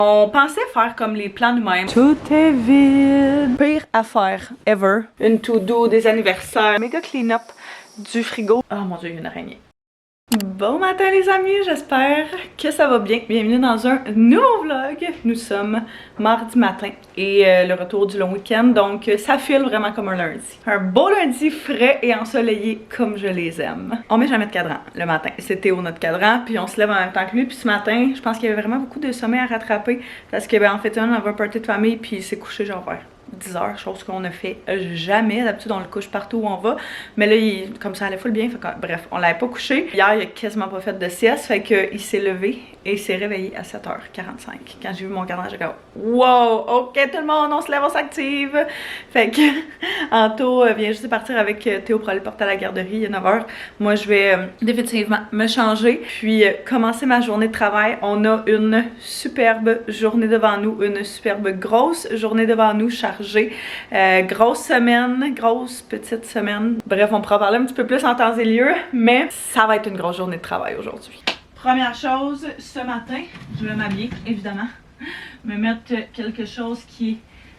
On pensait faire comme les plans nous-mêmes. Tout est vide. Pire affaire ever. Une to-do des anniversaires. Méga clean-up du frigo. Oh mon dieu, il y a une araignée. Bon matin les amis, j'espère que ça va bien. Bienvenue dans un nouveau vlog. Nous sommes mardi matin et le retour du long week-end, donc ça file vraiment comme un lundi. Un beau lundi frais et ensoleillé comme je les aime. On met jamais de cadran le matin. C'est Théo notre cadran, puis on se lève en même temps que lui. Puis ce matin, je pense qu'il y avait vraiment beaucoup de sommeil à rattraper parce que en fait on avait un party de famille puis il s'est couché genre vers 10 heures, chose qu'on ne fait jamais. D'habitude, on le couche partout où on va. Mais là, comme ça allait full bien. Fait que, bref, on l'avait pas couché. Hier, il a quasiment pas fait de sieste. Fait qu'il s'est levé et il s'est réveillé à 7h45. Quand j'ai vu mon cadran, j'ai dit wow, ok, tout le monde, on se lève, on s'active. Fait que Anto vient juste de partir avec Théo pour aller le porter à la garderie. Il est 9h. Moi, je vais définitivement me changer. Puis commencer ma journée de travail. On a une superbe journée devant nous. Une superbe grosse journée devant nous. Grosse semaine, grosse petite semaine. Bref, on pourra parler un petit peu plus en temps et lieu, mais ça va être une grosse journée de travail aujourd'hui. Première chose, ce matin, je vais m'habiller, évidemment. Me mettre quelque chose qui est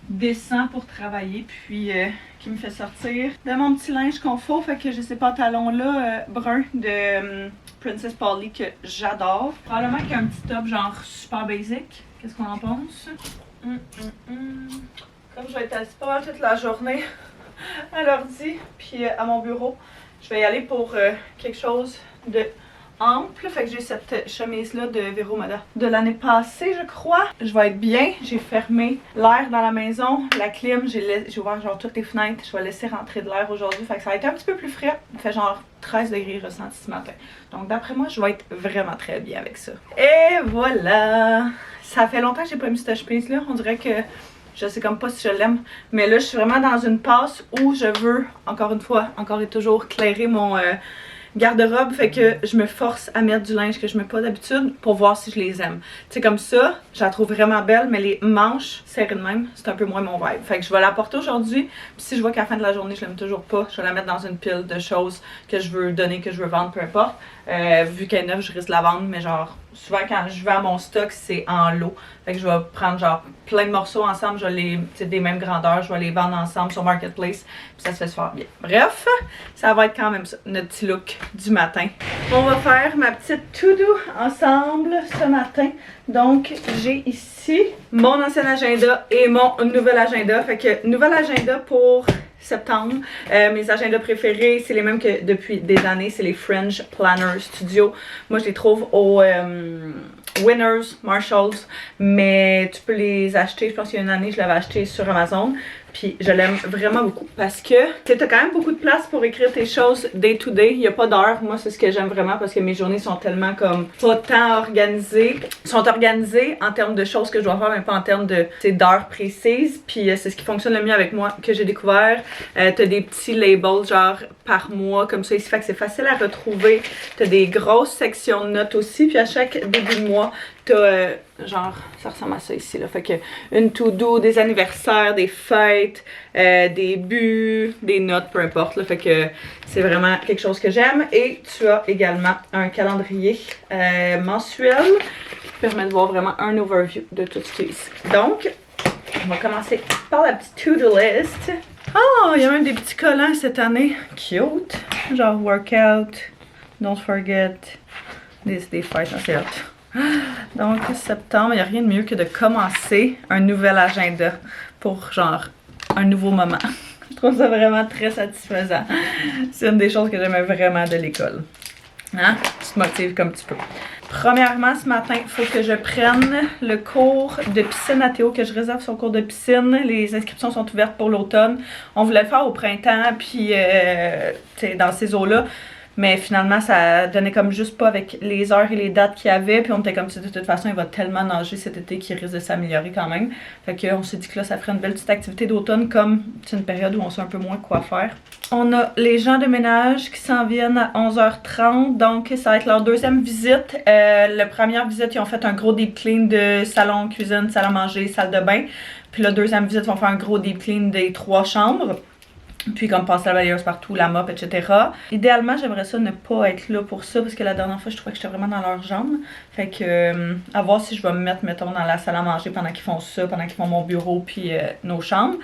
décent pour travailler, puis qui me fait sortir de mon petit linge confort. Fait que j'ai ces pantalons-là bruns de Princess Polly que j'adore. Probablement qu'il y a un petit top genre super basic. Qu'est-ce qu'on en pense? Comme je vais être assise pas mal toute la journée à l'ordi puis à mon bureau, je vais y aller pour quelque chose de ample. Fait que j'ai cette chemise-là de Vero Moda de l'année passée, je crois. Je vais être bien. J'ai fermé l'air dans la maison, la clim, j'ai ouvert genre toutes les fenêtres. Je vais laisser rentrer de l'air aujourd'hui. Fait que ça va être un petit peu plus frais. Il fait genre 13 degrés ressenti ce matin. Donc d'après moi, je vais être vraiment très bien avec ça. Et voilà! Ça fait longtemps que j'ai pas mis cette chemise-là. On dirait que je sais comme pas si je l'aime, mais là je suis vraiment dans une passe où je veux, encore une fois, encore et toujours, clairer mon garde-robe. Fait que je me force à mettre du linge que je mets pas d'habitude pour voir si je les aime. Tu sais, comme ça, je la trouve vraiment belle, mais les manches serrées de même, c'est un peu moins mon vibe. Fait que je vais la porter aujourd'hui, puis si je vois qu'à la fin de la journée je l'aime toujours pas, je vais la mettre dans une pile de choses que je veux donner, que je veux vendre, peu importe. Vu qu'elle est neuve, je risque de la vendre, mais genre souvent quand je vais à mon stock, c'est en lot. Fait que je vais prendre genre plein de morceaux ensemble, je vais les, des mêmes grandeurs, je vais les vendre ensemble sur Marketplace, puis ça se fait super bien. Bref, ça va être quand même ça, notre petit look du matin. On va faire ma petite to-do ensemble ce matin. Donc j'ai ici mon ancien agenda et mon nouvel agenda. Fait que nouvel agenda pour septembre. Mes agendas préférés, c'est les mêmes que depuis des années, c'est les Fringe Planner Studio. Moi, je les trouve au Winners, Marshalls, mais tu peux les acheter. Je pense qu'il y a une année, je l'avais acheté sur Amazon. Puis je l'aime vraiment beaucoup parce que tu as quand même beaucoup de place pour écrire tes choses day to day. Il n'y a pas d'heure. Moi, c'est ce que j'aime vraiment parce que mes journées sont tellement comme pas tant organisées. Sont organisées en termes de choses que je dois faire, mais pas en termes de d'heures précises. Puis c'est ce qui fonctionne le mieux avec moi que j'ai découvert. Tu as des petits labels genre par mois comme ça ici. Fait que c'est facile à retrouver. Tu as des grosses sections de notes aussi. Puis à chaque début de mois, t'as genre, ça ressemble à ça ici là, fait que une to-do, des anniversaires, des fêtes, des buts, des notes, peu importe là, fait que c'est vraiment quelque chose que j'aime. Et tu as également un calendrier mensuel qui te permet de voir vraiment un overview de tout ce qui est ici. Donc, on va commencer par la petite to-do list. Oh, il y a même des petits collants cette année, cute, genre workout, don't forget, des fêtes, c'est hot. Donc septembre, il n'y a rien de mieux que de commencer un nouvel agenda pour genre un nouveau moment. Je trouve ça vraiment très satisfaisant. C'est une des choses que j'aimais vraiment de l'école. Hein? Tu te motives comme tu peux. Premièrement, ce matin, il faut que je prenne le cours de piscine à Théo, que je réserve son cours de piscine. Les inscriptions sont ouvertes pour l'automne. On voulait le faire au printemps, puis dans ces eaux-là. Mais finalement, ça donnait comme juste pas avec les heures et les dates qu'il y avait. Puis on était comme ça, de toute façon, il va tellement nager cet été qu'il risque de s'améliorer quand même. Fait qu'on s'est dit que là, ça ferait une belle petite activité d'automne, comme c'est une période où on sait un peu moins quoi faire. On a les gens de ménage qui s'en viennent à 11h30. Donc, ça va être leur deuxième visite. La première visite, ils ont fait un gros deep clean de salon, cuisine, salle à manger, salle de bain. Puis la deuxième visite, ils vont faire un gros deep clean des 3 chambres. Puis comme passer la balayeuse partout, la mop, etc. Idéalement, j'aimerais ça ne pas être là pour ça parce que la dernière fois, je trouvais que j'étais vraiment dans leurs jambes. Fait que à voir si je vais me mettre, mettons, dans la salle à manger pendant qu'ils font ça, pendant qu'ils font mon bureau puis nos chambres.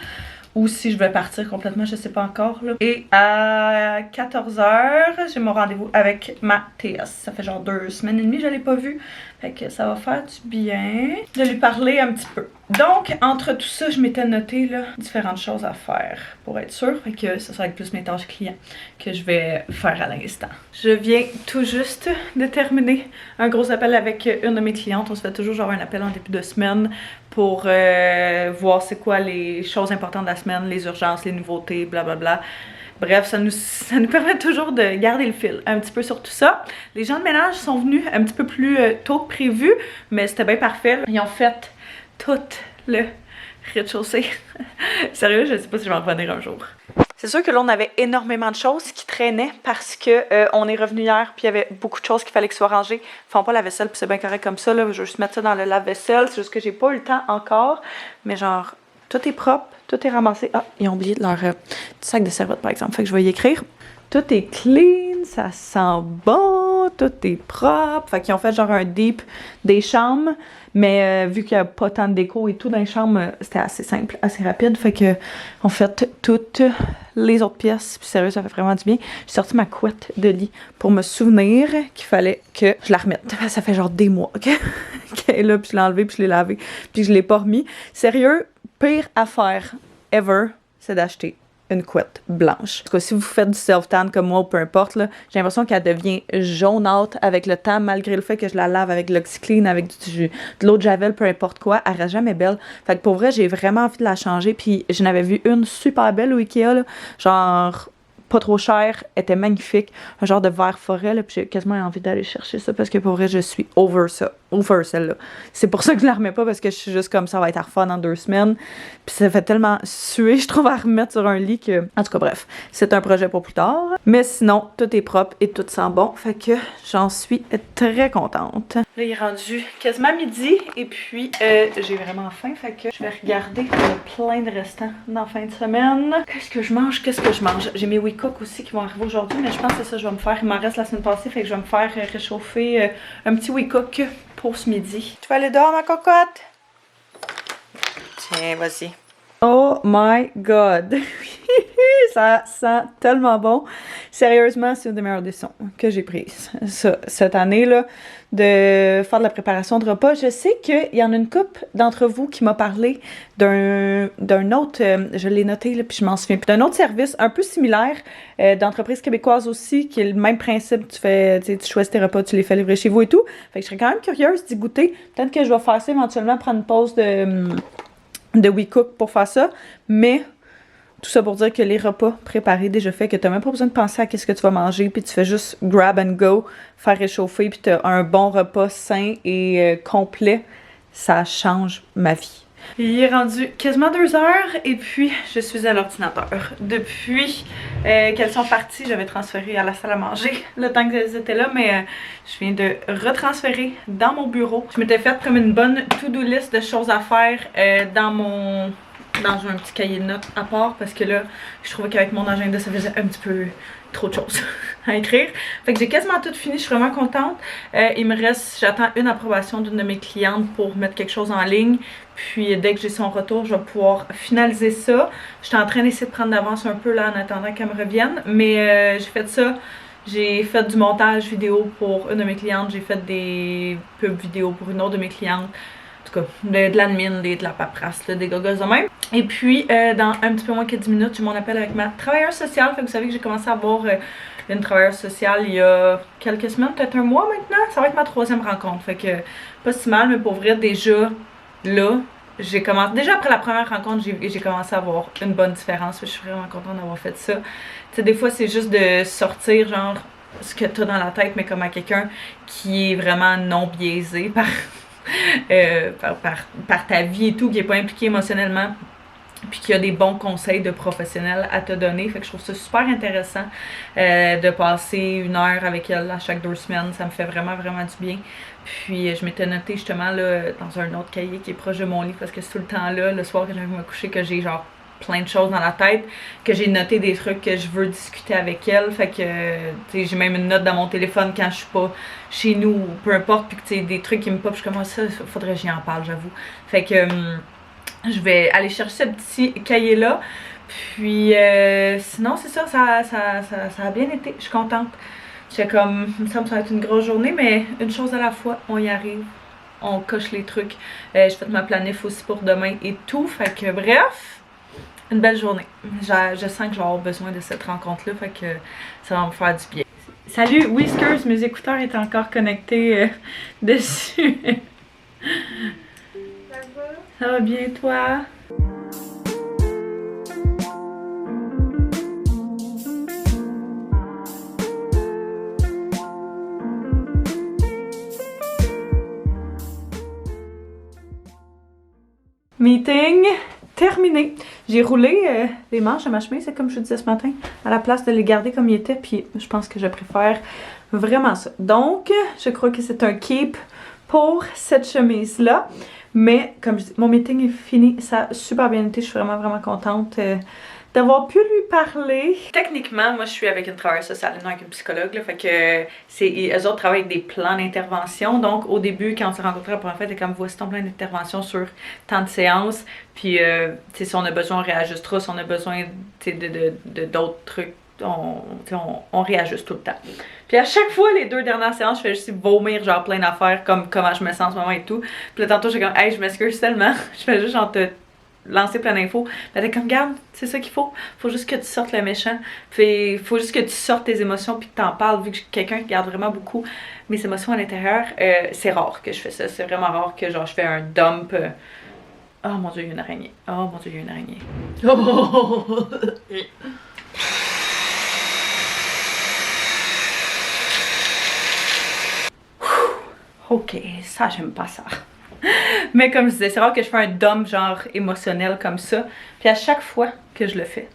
Ou si je vais partir complètement, je sais pas encore là. Et à 14h, j'ai mon rendez-vous avec ma TS. Ça fait genre 2 semaines et demie, je l'ai pas vue. Fait que ça va faire du bien de lui parler un petit peu. Donc, entre tout ça, je m'étais noté là différentes choses à faire pour être sûre. Fait que ça sera avec plus mes tâches clients que je vais faire à l'instant. Je viens tout juste de terminer un gros appel avec une de mes clientes. On se fait toujours genre un appel en début de semaine pour voir c'est quoi les choses importantes de la semaine, les urgences, les nouveautés, blablabla. Bref, ça nous permet toujours de garder le fil un petit peu sur tout ça. Les gens de ménage sont venus un petit peu plus tôt que prévu, mais c'était bien parfait. Ils ont fait tout le rez-de-chaussée. Sérieux, je sais pas si je vais en revenir un jour. C'est sûr que là, on avait énormément de choses qui traînaient parce que on est revenu hier puis il y avait beaucoup de choses qu'il fallait que soient rangées. Ils font pas la vaisselle puis c'est bien correct comme ça. Là. Je vais juste mettre ça dans le lave-vaisselle. C'est juste que j'ai pas eu le temps encore. Mais genre, tout est propre, tout est ramassé. Ah, ils ont oublié de leur petit sac de serviettes par exemple. Fait que je vais y écrire. Tout est clean, ça sent bon, tout est propre. Fait qu'ils ont fait genre un deep des chambres. Mais vu qu'il n'y a pas tant de déco et tout dans les chambres, c'était assez simple, assez rapide. Fait que on fait toutes les autres pièces. Puis sérieux, ça fait vraiment du bien. J'ai sorti ma couette de lit pour me souvenir qu'il fallait que je la remette. Ça fait genre des mois qu'elle est là, puis je l'ai enlevée, puis je l'ai lavée, puis je l'ai pas remis. Sérieux, pire affaire ever, c'est d'acheter une couette blanche. En tout cas, si vous faites du self-tan comme moi ou peu importe, là, j'ai l'impression qu'elle devient jaunâtre avec le temps, malgré le fait que je la lave avec de l'oxyclean, avec de l'eau de javel, peu importe quoi. Elle reste jamais belle. Fait que pour vrai, j'ai vraiment envie de la changer. Puis j'en avais vu une super belle au Ikea, là, genre pas trop cher, était magnifique, un genre de vert forêt, là, puis j'ai quasiment envie d'aller chercher ça parce que pour vrai, je suis over ça, over celle-là. C'est pour ça que je la remets pas parce que je suis juste comme ça va être à refaire dans 2 semaines, puis ça fait tellement suer, je trouve, à remettre sur un lit que... En tout cas, bref, c'est un projet pour plus tard. Mais sinon, tout est propre et tout sent bon, fait que j'en suis très contente. Là, il est rendu quasiment midi et puis j'ai vraiment faim, fait que je vais regarder plein de restants dans la fin de semaine. Qu'est-ce que je mange? Qu'est-ce que je mange? J'ai mes WeCook aussi qui vont arriver aujourd'hui, mais je pense que c'est ça que je vais me faire. Il m'en reste la semaine passée, fait que je vais me faire réchauffer un petit WeCook pour ce midi. Tu vas aller dehors, ma cocotte? Tiens, vas-y. Oh my god! Ça sent tellement bon. Sérieusement, c'est une des meilleures décisions que j'ai prises cette année-là, de faire de la préparation de repas. Je sais qu'il y en a une couple d'entre vous qui m'a parlé d'un autre, je l'ai noté là, puis je m'en souviens, puis d'un autre service un peu similaire, d'entreprise québécoise aussi, qui est le même principe. Tu choisis tes repas, tu les fais livrer chez vous et tout. Fait que je serais quand même curieuse d'y goûter. Peut-être que je vais faire ça éventuellement, prendre une pause de WeCook pour faire ça, mais tout ça pour dire que les repas préparés déjà faits, que tu n'as même pas besoin de penser à qu'est-ce que tu vas manger, puis tu fais juste grab and go, faire réchauffer, puis tu as un bon repas sain et complet, ça change ma vie. Il est rendu quasiment 2 heures et puis je suis à l'ordinateur. Depuis qu'elles sont parties, j'avais transféré à la salle à manger le temps qu'elles étaient là, mais je viens de retransférer dans mon bureau. Je m'étais fait comme une bonne to-do list de choses à faire dans un petit cahier de notes à part parce que là, je trouvais qu'avec mon agenda, ça faisait un petit peu trop de choses à écrire. Fait que j'ai quasiment tout fini, je suis vraiment contente. Il me reste, j'attends une approbation d'une de mes clientes pour mettre quelque chose en ligne. Puis dès que j'ai son retour, je vais pouvoir finaliser ça. J'étais en train d'essayer de prendre d'avance un peu là en attendant qu'elle me revienne. Mais j'ai fait ça. J'ai fait du montage vidéo pour une de mes clientes. J'ai fait des pubs vidéo pour une autre de mes clientes. En tout cas, de l'admin, de la paperasse, là, des gogos de même. Et puis, dans un petit peu moins que 10 minutes, j'ai mon appel avec ma travailleuse sociale. Fait que vous savez que j'ai commencé à avoir une travailleuse sociale il y a quelques semaines, peut-être un mois maintenant. Ça va être ma 3e rencontre. Fait que, pas si mal, mais pour vrai, déjà, là, j'ai commencé. Déjà après la première rencontre, j'ai commencé à avoir une bonne différence. Je suis vraiment contente d'avoir fait ça. Tu sais, des fois, c'est juste de sortir, genre, ce que tu as dans la tête, mais comme à quelqu'un qui est vraiment non biaisé par ta vie et tout, qui n'est pas impliqué émotionnellement, puis qui a des bons conseils de professionnels à te donner. Fait que je trouve ça super intéressant de passer 1 heure avec elle à chaque 2 semaines. Ça me fait vraiment, vraiment du bien. Puis je m'étais notée justement là, dans un autre cahier qui est proche de mon lit parce que c'est tout le temps là, le soir que j'arrive à me coucher, que j'ai genre plein de choses dans la tête, que j'ai noté des trucs que je veux discuter avec elle. Fait que, tu sais, j'ai même une note dans mon téléphone quand je suis pas chez nous, ou peu importe, puis que, tu sais, des trucs qui me pop, je suis comme, ça, faudrait que j'y en parle, j'avoue. Fait que, je vais aller chercher ce petit cahier-là. Puis, sinon, c'est ça, ça a bien été. Je suis contente. J'étais comme, il me semble que ça va être une grosse journée, mais une chose à la fois, on y arrive. On coche les trucs. J'ai fait ma planif aussi pour demain et tout. Fait que, bref, une belle journée. Je sens que je vais avoir besoin de cette rencontre-là. Fait que ça va me faire du bien. Salut, Whiskers, mes écouteurs étaient encore connectés dessus. Ça va bien, toi? Meeting terminé. J'ai roulé les manches de ma chemise, c'est comme je vous disais ce matin, à la place de les garder comme ils étaient, puis je pense que je préfère vraiment ça. Donc, je crois que c'est un keep pour cette chemise-là. Mais, comme je dis, mon meeting est fini, ça a super bien été, je suis vraiment contente d'avoir pu lui parler. Techniquement, moi je suis avec une travailleuse sociale, non avec une psychologue, là, fait que eux autres travaillent avec des plans d'intervention. Donc au début, quand on s'est rencontrés la première fois, c'était comme voici ton plan d'intervention sur tant de séances. Puis si on a besoin, on réajustera. Si on a besoin de d'autres trucs, on réajuste tout le temps. Puis à chaque fois, les 2 dernières séances, je fais juste vomir genre plein d'affaires comme comment je me sens en ce moment et tout. Puis là tantôt, j'ai comme hey, je m'excuse tellement. Je fais juste genre te lancer plein d'infos. Mais t'es comme, regarde, c'est ça qu'il faut. Faut juste que tu sortes le méchant. Puis faut juste que tu sortes tes émotions puis que t'en parles. Vu que je suis quelqu'un qui garde vraiment beaucoup mes émotions à l'intérieur, c'est rare que je fais ça. C'est vraiment rare que genre je fais un dump. Oh mon dieu, il y a une araignée. Oh mon dieu, il y a une araignée. Oh. Ok, ça j'aime pas ça. Mais comme je disais, c'est rare que je fais un dump genre émotionnel comme ça. Puis à chaque fois que je le fais,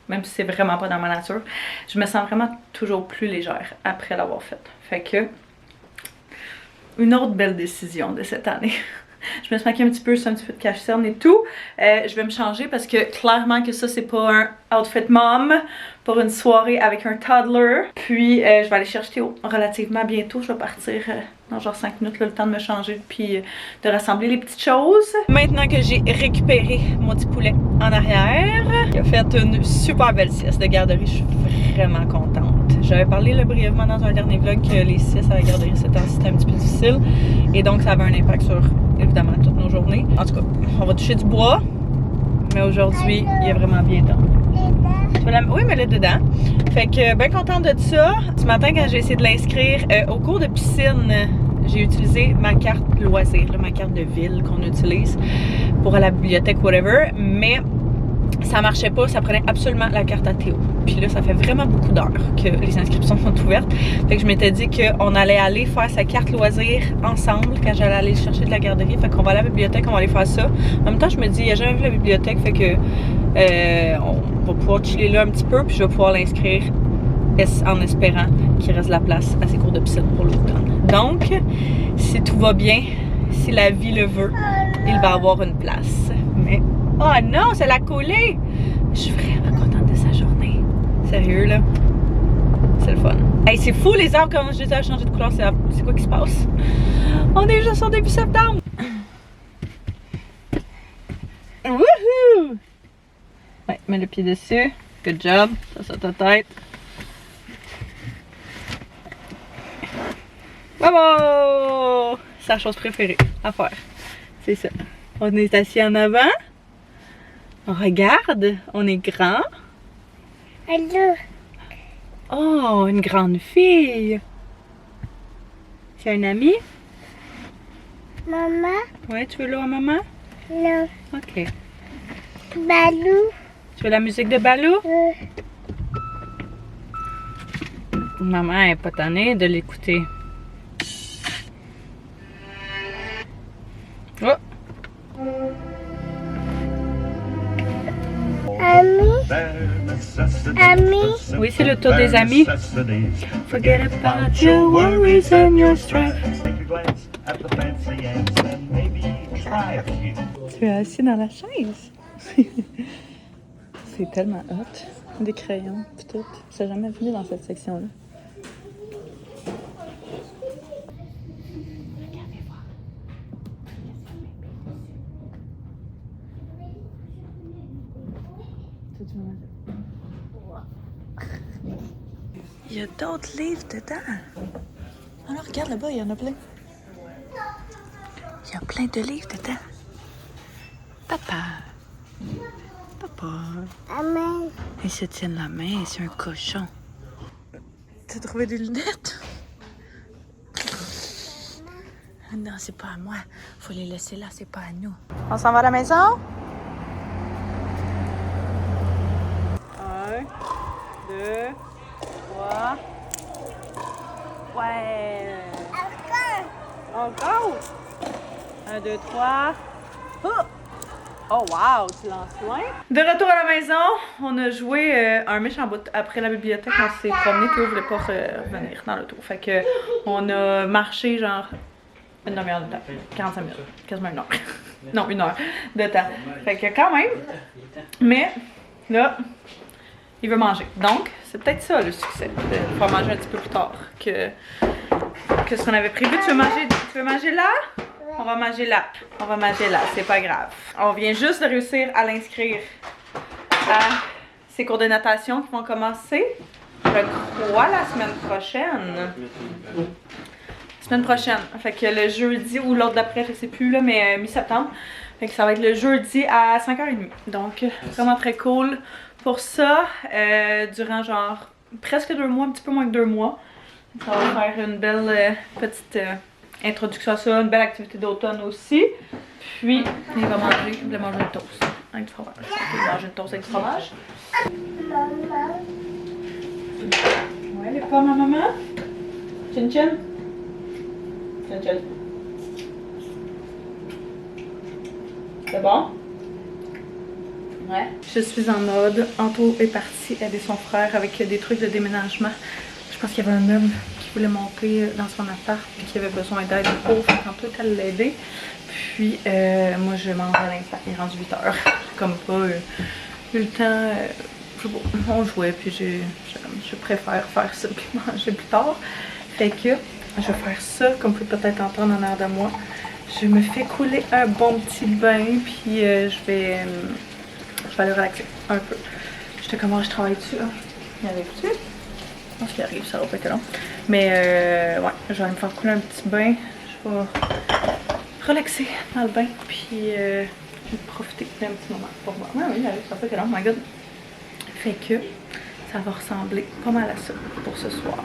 même si c'est vraiment pas dans ma nature, je me sens vraiment toujours plus légère après l'avoir fait. Fait que, une autre belle décision de cette année. Je me suis maquillée un petit peu, c'est un petit peu de cache-cerne et tout. Je vais me changer parce que clairement que ça c'est pas un outfit mom pour une soirée avec un toddler. Puis je vais aller chercher Théo relativement bientôt. Je vais partir dans genre 5 minutes, là, le temps de me changer puis de rassembler les petites choses. Maintenant que j'ai récupéré mon petit poulet en arrière, il a fait une super belle sieste de garderie. Je suis vraiment contente. J'avais parlé là, brièvement dans un dernier vlog que les siestes à la garderie c'était un petit peu difficile. Et donc ça avait un impact sur évidemment toutes nos journées. En tout cas, on va toucher du bois. Mais aujourd'hui, il est vraiment bien temps. Oui, mais là dedans. Fait que bien contente de ça. Ce matin, quand j'ai essayé de l'inscrire au cours de piscine, j'ai utilisé ma carte loisir, là, ma carte de ville qu'on utilise pour aller à la bibliothèque, whatever. Mais ça marchait pas, ça prenait absolument la carte à Théo. Puis là, ça fait vraiment beaucoup d'heures que les inscriptions sont ouvertes. Fait que je m'étais dit qu'on allait aller faire sa carte loisir ensemble quand j'allais aller chercher de la garderie. Fait qu'on va aller à la bibliothèque, on va aller faire ça. En même temps, je me dis, il a jamais vu la bibliothèque, fait que on va pouvoir chiller là un petit peu, puis je vais pouvoir l'inscrire en espérant qu'il reste de la place à ses cours de piscine pour l'automne. Donc, si tout va bien, si la vie le veut, il va avoir une place. Mais oh non, ça l'a collé! Je suis vraiment contente de sa journée. Sérieux, là. C'est le fun. Hey, c'est fou les arbres, comment je les ai changé de couleur. C'est quoi qui se passe? On est juste au début septembre! Wouhou! Ouais, mets le pied dessus. Good job. Ça sur ta tête. Bravo! C'est sa chose préférée à faire. C'est ça. On est assis en avant. On regarde, on est grand. Allô? Oh, une grande fille. C'est un ami? Maman? Ouais, tu veux l'eau à maman? Non. Ok. Balou? Tu veux la musique de Balou? Maman est pas tannée de l'écouter. Oh! Ami? Oui, c'est le tour des amis. Forget about your worries and your strife. Tu es assis dans la chaise. C'est tellement hot. Des crayons, pis tout. Je n'ai jamais venu dans cette section-là. Regardez voir. Il y a d'autres livres dedans. Alors regarde là-bas, il y en a plein. Il y a plein de livres dedans. Papa. Papa. Maman. Ils se tiennent la main, c'est un cochon. T'as trouvé des lunettes? Non, c'est pas à moi. Faut les laisser là, c'est pas à nous. On s'en va à la maison? 1, 2, 3. Ouais. Encore? 1, 2, 3. Oh! Oh wow, tu lances loin. De retour à la maison, on a joué un méchant bout. Après la bibliothèque, on s'est promené puis on voulait pas revenir dans l'auto. Fait que on a marché genre une demi-heure de temps. 45 minutes. Quasiment une heure. Non, une heure de temps. Fait que quand même. Mais là, il veut manger. Donc, c'est peut-être ça le succès. De pouvoir manger un petit peu plus tard que ce qu'on avait prévu. Tu veux manger là? On va manger là. On va manger là, c'est pas grave. On vient juste de réussir à l'inscrire à ses cours de natation qui vont commencer, je crois, la semaine prochaine. Semaine prochaine. Fait que le jeudi ou l'autre d'après, je sais plus, là, mais mi-septembre. Fait que ça va être le jeudi à 5h30. Donc, vraiment très cool pour ça. Durant genre presque 2 mois, un petit peu moins que 2 mois. Ça va faire une belle petite... introduction à ça, une belle activité d'automne aussi. Puis, il va manger un toast avec du fromage. Il va manger une toast avec du fromage. Maman. Ouais, les pommes à maman. Chin chin. Chin chin. C'est bon? Ouais. Je suis en mode. Anto est parti aider son frère avec des trucs de déménagement. Je pense qu'il y avait un meuble qui voulait monter dans son appart et qui avait besoin d'aide pour. Anto est allé l'aider. Puis moi je mange à l'instant. Il est rendu 8h. J'ai comme pas eu le temps. On jouait puis je préfère faire ça puis manger plus tard. Fait que je vais faire ça comme vous pouvez peut-être entendre en arrière de moi. Je me fais couler un bon petit bain puis je vais aller relaxer un peu. Je te comment je travaille dessus. Hein? Y arrives-tu? Je pense qu'il arrive, ça va pas être long. Mais ouais, je vais aller me faire couler un petit bain. Je vais relaxer dans le bain. Puis je vais profiter d'un petit moment pour moi. Ouais, oui, il arrive, ça va pas être long, my god. Fait que ça va ressembler pas mal à ça pour ce soir.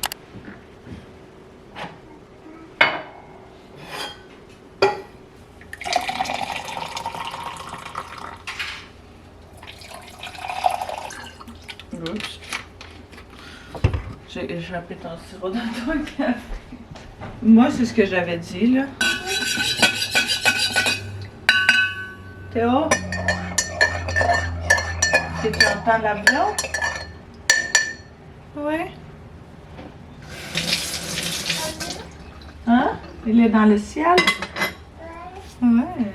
Oups. J'ai appelé ton sirop dans ton café. Moi, c'est ce que j'avais dit, là. Théo? Est-ce que tu entends l'avion? Ouais. Hein? Il est dans le ciel? Ouais.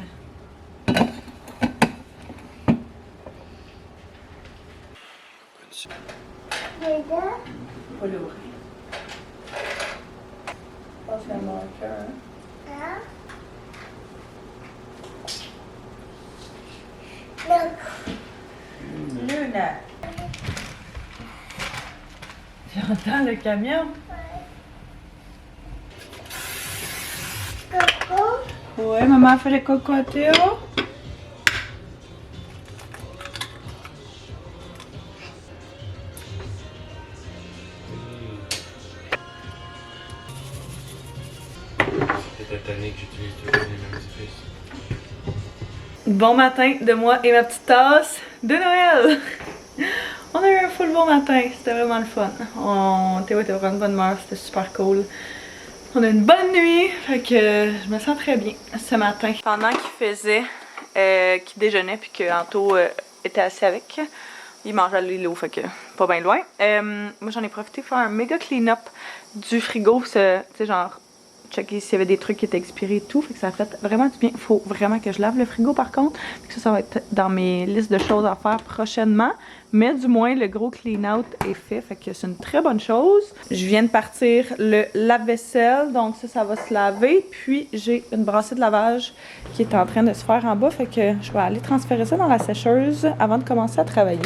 Pas l'ouvrir. Je pense qu'il y a mon cœur. Luna. Tu entends le camion? Coco. Ouais, maman a fait les cocos à Théo. J'utilise toujours les mêmes épices. Bon matin de moi et ma petite tasse de Noël! On a eu un full bon matin, c'était vraiment le fun. Théo était vraiment de bonne humeur, c'était super cool. On a une bonne nuit, fait que je me sens très bien ce matin. Pendant qu'il faisait, qu'il déjeunait puis que Anto était assis avec, il mangeait à l'îlot, fait que pas bien loin. Moi j'en ai profité pour faire un méga clean-up du frigo, tu sais genre checker s'il y avait des trucs qui étaient expirés et tout. Fait que ça a fait vraiment du bien. Faut vraiment que je lave le frigo par contre. Fait que ça va être dans mes listes de choses à faire prochainement. Mais du moins, le gros clean-out est fait. Fait que c'est une très bonne chose. Je viens de partir le lave-vaisselle. Donc ça va se laver. Puis j'ai une brassée de lavage qui est en train de se faire en bas. Fait que je vais aller transférer ça dans la sécheuse avant de commencer à travailler.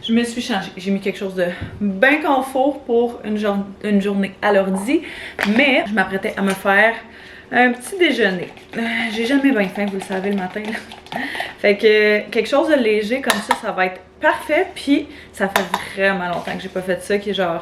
Je me suis changée. J'ai mis quelque chose de bien confort pour une journée à l'ordi. Mais je m'apprêtais à me faire un petit déjeuner. J'ai jamais bien faim, vous le savez, le matin. Là. Fait que quelque chose de léger comme ça va être parfait. Puis ça fait vraiment longtemps que j'ai pas fait ça, qui est genre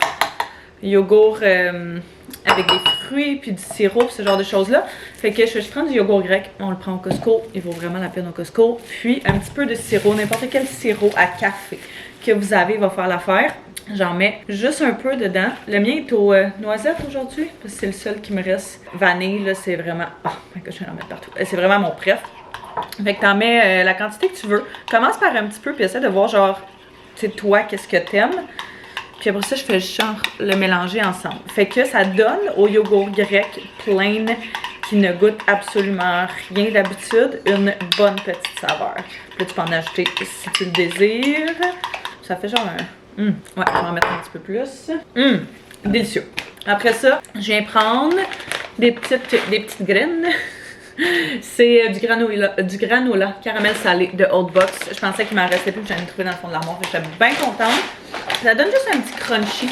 yogourt avec des fruits puis du sirop, ce genre de choses-là. Fait que je prends du yogourt grec, on le prend au Costco, il vaut vraiment la peine au Costco. Puis un petit peu de sirop, n'importe quel sirop à café que vous avez va faire l'affaire. J'en mets juste un peu dedans. Le mien est aux noisettes aujourd'hui, parce que c'est le seul qui me reste. Vanille, là, c'est vraiment... Oh, je vais en mettre partout. C'est vraiment mon préf. Fait que t'en mets la quantité que tu veux. Commence par un petit peu, puis essaie de voir, genre, tu sais, toi, qu'est-ce que t'aimes. Puis après ça, je fais genre le mélanger ensemble. Fait que ça donne au yogourt grec plain, qui ne goûte absolument rien d'habitude, une bonne petite saveur. Puis là, tu peux en ajouter si tu le désires. Ça fait genre un... Ouais, je vais en mettre un petit peu plus. Délicieux. Après ça, je viens prendre des petites graines. C'est du granola caramel salé de Old Box. Je pensais qu'il m'en restait plus, que j'en ai trouvé dans le fond de l'armoire. J'étais bien contente. Ça donne juste un petit crunchy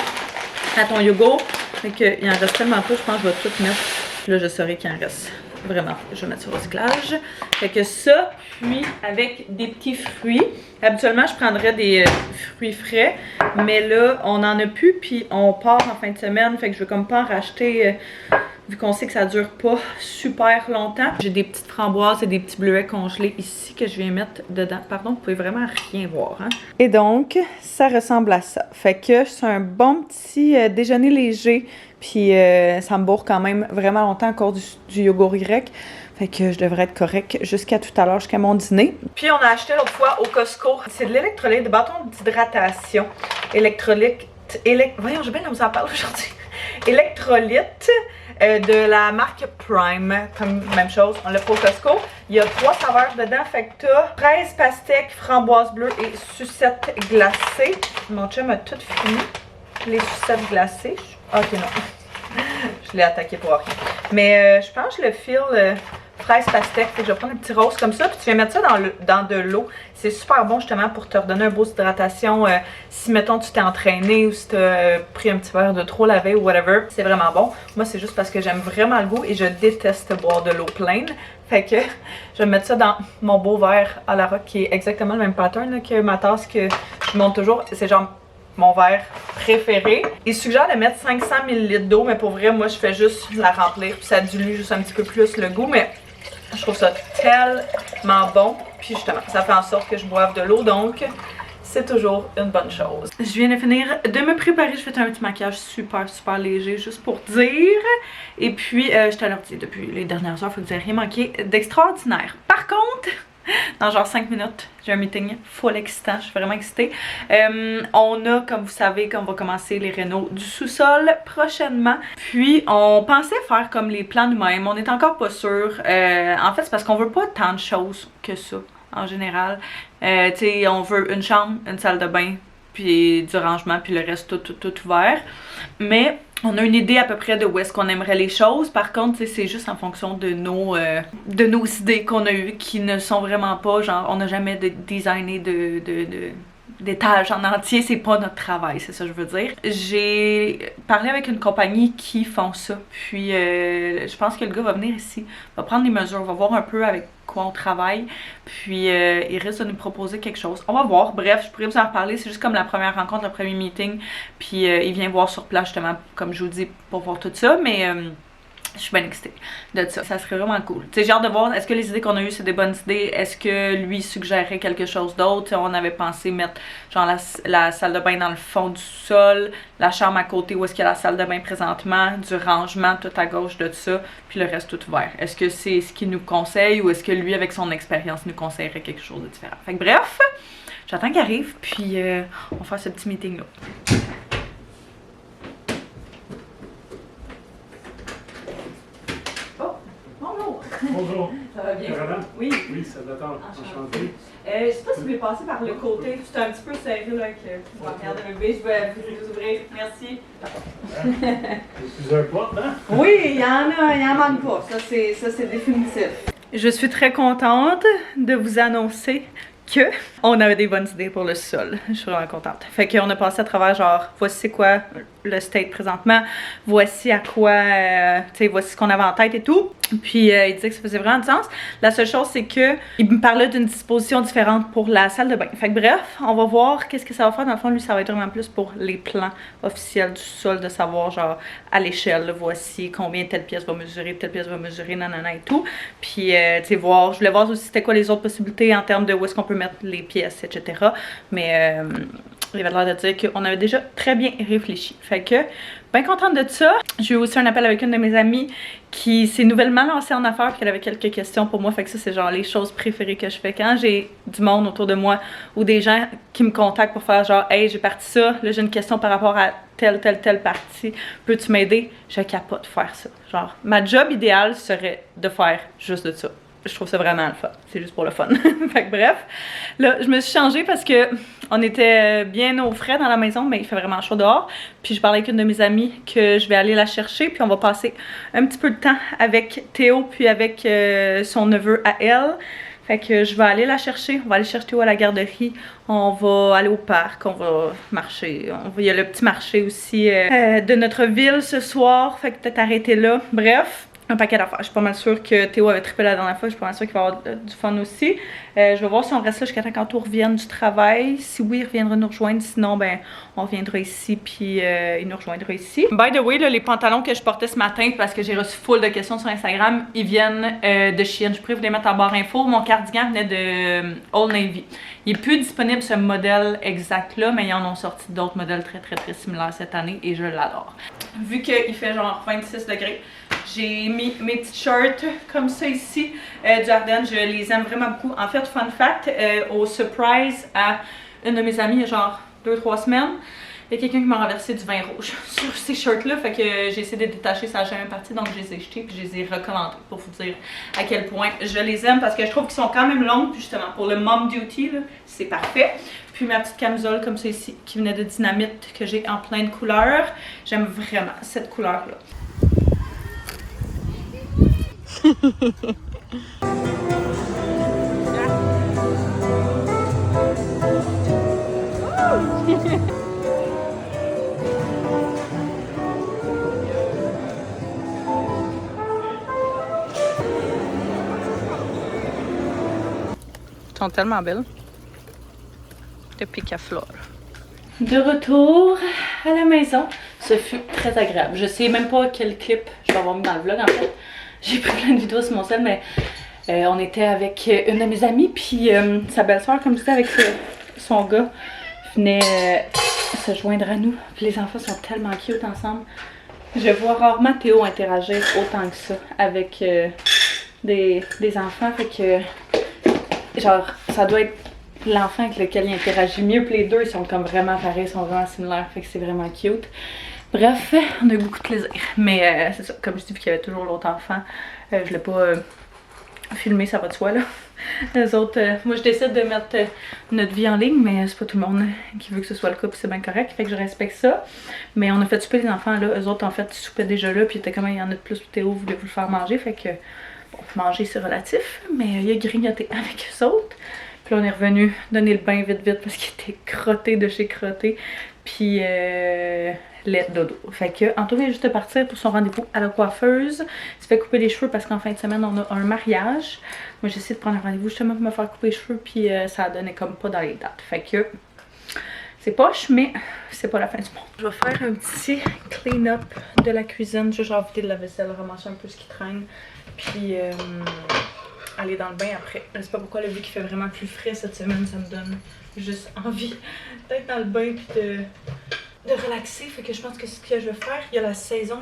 à ton yogourt. Fait qu'il en reste tellement peu, je pense que je vais tout mettre. Là, je saurai qu'il en reste. Vraiment, je vais mettre sur le recyclage. Fait que ça, puis avec des petits fruits. Habituellement, je prendrais des fruits frais, mais là, on n'en a plus, puis on part en fin de semaine. Fait que je veux comme pas en racheter, vu qu'on sait que ça dure pas super longtemps. J'ai des petites framboises et des petits bleuets congelés ici que je viens mettre dedans. Pardon, vous pouvez vraiment rien voir, hein. Et donc, ça ressemble à ça. Fait que c'est un bon petit déjeuner léger. Puis ça me bourre quand même vraiment longtemps encore du yogourt grec. Fait que je devrais être correcte jusqu'à tout à l'heure, jusqu'à mon dîner. Puis on a acheté l'autre fois au Costco. C'est de l'électrolyte, de bâton d'hydratation. Électrolyte. Voyons, j'ai bien la misère à parler aujourd'hui. Électrolyte de la marque Prime. Comme même chose, on l'a fait au Costco. Il y a 3 saveurs dedans. Fait que t'as fraise pastèque, framboise bleue et sucette glacée. Mon chum a tout fini. Les sucettes glacées. Ok, non. Je l'ai attaqué pour rien. Mais je pense que je le file fraise pastèque. Fait que je vais prendre un petit rose comme ça. Puis tu viens mettre ça dans de l'eau. C'est super bon justement pour te redonner un boost d'hydratation. Si mettons tu t'es entraîné ou si tu as pris un petit verre de trop la veille ou whatever. C'est vraiment bon. Moi c'est juste parce que j'aime vraiment le goût et je déteste boire de l'eau pleine. Fait que je vais mettre ça dans mon beau verre à la rock qui est exactement le même pattern là, que ma tasse que je monte toujours. C'est genre mon verre préféré. Il suggère de mettre 500 ml d'eau, mais pour vrai, moi, je fais juste la remplir, puis ça dilue juste un petit peu plus le goût, mais je trouve ça tellement bon. Puis justement, ça fait en sorte que je boive de l'eau, donc c'est toujours une bonne chose. Je viens de finir de me préparer, je fais un petit maquillage super léger, juste pour dire. Et puis, j'étais à l'ordi depuis les dernières heures, faut que vous n'ayez rien manqué d'extraordinaire. Par contre... Dans genre 5 minutes, j'ai un meeting full excitant, je suis vraiment excitée. On a, comme vous savez, qu'on va commencer les rénaux du sous-sol prochainement. Puis on pensait faire comme les plans nous-mêmes, on n'est encore pas sûr. En fait, c'est parce qu'on veut pas tant de choses que ça, en général. Tu sais, on veut une chambre, une salle de bain, puis du rangement, puis le reste tout ouvert. Mais... on a une idée à peu près de où est-ce qu'on aimerait les choses. Par contre, c'est juste en fonction de nos idées qu'on a eues qui ne sont vraiment pas, genre, on n'a jamais designé d'étage en entier, c'est pas notre travail, c'est ça que je veux dire. J'ai parlé avec une compagnie qui font ça, puis je pense que le gars va venir ici, va prendre les mesures, va voir un peu avec quoi on travaille, puis il risque de nous proposer quelque chose. On va voir, bref, je pourrais vous en reparler, c'est juste comme la première rencontre, le premier meeting, puis il vient voir sur place justement, comme je vous dis, pour voir tout ça, mais... je suis bien excitée de ça. Ça serait vraiment cool. Tu sais, j'ai hâte de voir, est-ce que les idées qu'on a eues, c'est des bonnes idées? Est-ce que lui suggérait quelque chose d'autre? On avait pensé mettre genre la salle de bain dans le fond du sol, la chambre à côté où est-ce qu'il y a la salle de bain présentement, du rangement tout à gauche de ça, puis le reste tout ouvert. Est-ce que c'est ce qu'il nous conseille ou est-ce que lui, avec son expérience, nous conseillerait quelque chose de différent? Fait que bref, j'attends qu'il arrive, puis on va faire ce petit meeting-là. Bonjour. Ça va bien? Caroline? Oui. Oui, ça t'attend. Enchanté. Je sais pas si vous voulez passer par le côté. C'est un petit peu serré là avec la merde de bébé. Je vais vous ouvrir. Merci. Il y a plusieurs portes, hein? Oui, il y en manque pas. Ça, c'est définitif. Je suis très contente de vous annoncer que on avait des bonnes idées pour le sol. Je suis vraiment contente. Fait qu'on a passé à travers genre, voici c'est quoi le state présentement, voici à quoi, tu sais, voici ce qu'on avait en tête et tout. Puis il disait que ça faisait vraiment du sens. La seule chose, c'est que il me parlait d'une disposition différente pour la salle de bain. Fait que bref, on va voir qu'est-ce que ça va faire. Dans le fond, lui, ça va être vraiment plus pour les plans officiels du sol, de savoir genre à l'échelle, voici combien telle pièce va mesurer, nanana et tout. Puis, tu sais, voir, je voulais voir aussi c'était quoi les autres possibilités en termes de où est-ce qu'on peut mettre les pièces, etc. Mais il avait l'air de dire qu'on avait déjà très bien réfléchi. Fait que, bien contente de ça. J'ai eu aussi un appel avec une de mes amies qui s'est nouvellement lancée en affaires puis qu'elle avait quelques questions pour moi. Fait que ça, c'est genre les choses préférées que je fais. Quand j'ai du monde autour de moi ou des gens qui me contactent pour faire genre « Hey, j'ai parti ça, là j'ai une question par rapport à telle partie, peux-tu m'aider? » Je capote faire ça. Genre, ma job idéale serait de faire juste de ça. Je trouve ça vraiment le fun. C'est juste pour le fun. Fait que bref, là, je me suis changée parce que on était bien au frais dans la maison, mais il fait vraiment chaud dehors. Puis je parlais avec une de mes amies que je vais aller la chercher, puis on va passer un petit peu de temps avec Théo, puis avec son neveu à elle. Fait que je vais aller la chercher. On va aller chercher Théo à la garderie. On va aller au parc. On va marcher. Il y a le petit marché aussi de notre ville ce soir. Fait que peut-être arrêter là. Bref. Un paquet d'affaires. Je suis pas mal sûre que Théo avait trippé la dernière fois. Je suis pas mal sûre qu'il va avoir du fun aussi. Je vais voir si on reste là jusqu'à temps qu'Anto revienne du travail. Si oui, il reviendra nous rejoindre. Sinon, ben, on reviendra ici puis il nous rejoindra ici. By the way, là, les pantalons que je portais ce matin, parce que j'ai reçu full de questions sur Instagram, ils viennent de Shein. Je pourrais vous les mettre en barre info. Mon cardigan venait de Old Navy. Il est plus disponible ce modèle exact là, mais ils en ont sorti d'autres modèles très similaires cette année et je l'adore. Vu qu'il fait genre 26 degrés, j'ai mis mes petites shirts comme ça ici du Ardennes. Je les aime vraiment beaucoup. En fait, fun fact, au surprise à une de mes amies il y a genre 2-3 semaines, il y a quelqu'un qui m'a renversé du vin rouge sur ces shirts-là. Fait que j'ai essayé de détacher sa jamais partie, donc je les ai jetés puis je les ai recommandés pour vous dire à quel point je les aime parce que je trouve qu'ils sont quand même longs. Puis justement, pour le mom duty, c'est parfait. Puis ma petite camisole comme ça ici, qui venait de Dynamite, que j'ai en plein de couleurs. J'aime vraiment cette couleur-là. Ils sont tellement belles. De picaflore. De retour à la maison. Ce fut très agréable. Je sais même pas quel clip je vais avoir mis dans le vlog en fait. J'ai pris plein de vidéos sur mon cell, mais on était avec une de mes amies, puis sa belle-sœur, comme je disais, avec son gars, venait se joindre à nous. Puis les enfants sont tellement cute ensemble. Je vois rarement Théo interagir autant que ça avec des enfants, fait que genre ça doit être l'enfant avec lequel il interagit mieux. Puis les deux ils sont comme vraiment pareils, ils sont vraiment similaires, fait que c'est vraiment cute. Bref, on a eu beaucoup de plaisir. Mais c'est ça, comme je dis, vu qu'il y avait toujours l'autre enfant, je l'ai pas filmé, ça va de soi là. Les autres, moi je décide de mettre notre vie en ligne, mais c'est pas tout le monde qui veut que ce soit le cas, puis c'est bien correct, fait que je respecte ça. Mais on a fait souper les enfants là, eux autres en fait ils soupaient déjà là, puis c'était comme il y en a de plus, Théo voulait vous le faire manger, fait que bon, manger c'est relatif, mais il a grignoté avec eux autres. Puis là on est revenu donner le bain vite parce qu'il était crotté de chez crotté, puis lait dodo. Fait que Anto vient juste de partir pour son rendez-vous à la coiffeuse. Il se fait couper les cheveux parce qu'en fin de semaine on a un mariage. Moi j'essaie de prendre un rendez-vous justement pour me faire couper les cheveux, puis ça a donné comme pas dans les dates. Fait que c'est poche, mais c'est pas la fin du monde. Je vais faire un petit clean-up de la cuisine. Juste genre vider de la vaisselle, ramasser un peu ce qui traîne, puis aller dans le bain après. Je sais pas pourquoi, le vu qu'il fait vraiment plus frais cette semaine, ça me donne juste envie d'être dans le bain puis de relaxer. Fait que je pense que c'est ce que je vais faire. Il y a la